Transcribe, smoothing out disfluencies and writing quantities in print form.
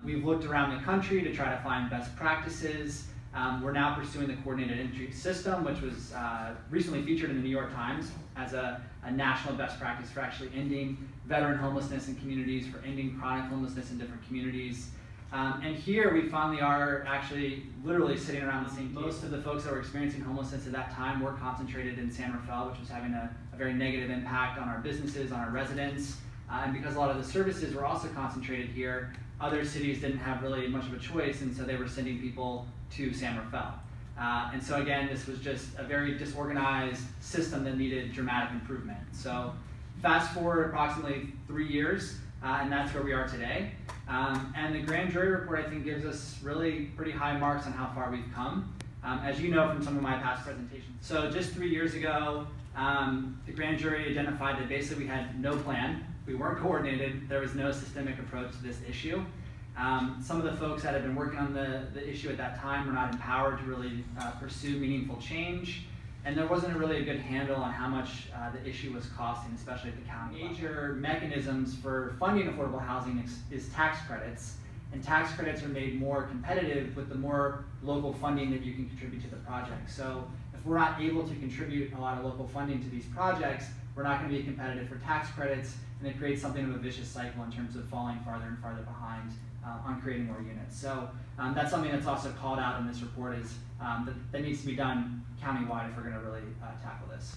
We've looked around the country to try to find best practices. We're now pursuing the coordinated entry system, which was recently featured in the New York Times as a national best practice for actually ending veteran homelessness in communities, for ending chronic homelessness in different communities. And here we finally are actually literally sitting around the same table. Most of the folks that were experiencing homelessness at that time were concentrated in San Rafael, which was having a very negative impact on our businesses, on our residents. And because a lot of the services were also concentrated here, other cities didn't have really much of a choice, and so they were sending people to San Rafael. And so again, this was just a very disorganized system that needed dramatic improvement. So fast forward approximately 3 years, and that's where we are today. And the grand jury report, I think, gives us really pretty high marks on how far we've come. As you know from some of my past presentations. So just 3 years ago, the grand jury identified that basically we had no plan. We weren't coordinated. There was no systemic approach to this issue. Some of the folks that had been working on the issue at that time were not empowered to really pursue meaningful change. And there wasn't really a good handle on how much the issue was costing, especially at the county level. Major mechanisms for funding affordable housing is tax credits. And tax credits are made more competitive with the more local funding that you can contribute to the project. So if we're not able to contribute a lot of local funding to these projects, we're not going to be competitive for tax credits, and it creates something of a vicious cycle in terms of falling farther and farther behind on creating more units. So that's something that's also called out in this report is that needs to be done countywide if we're going to really tackle this.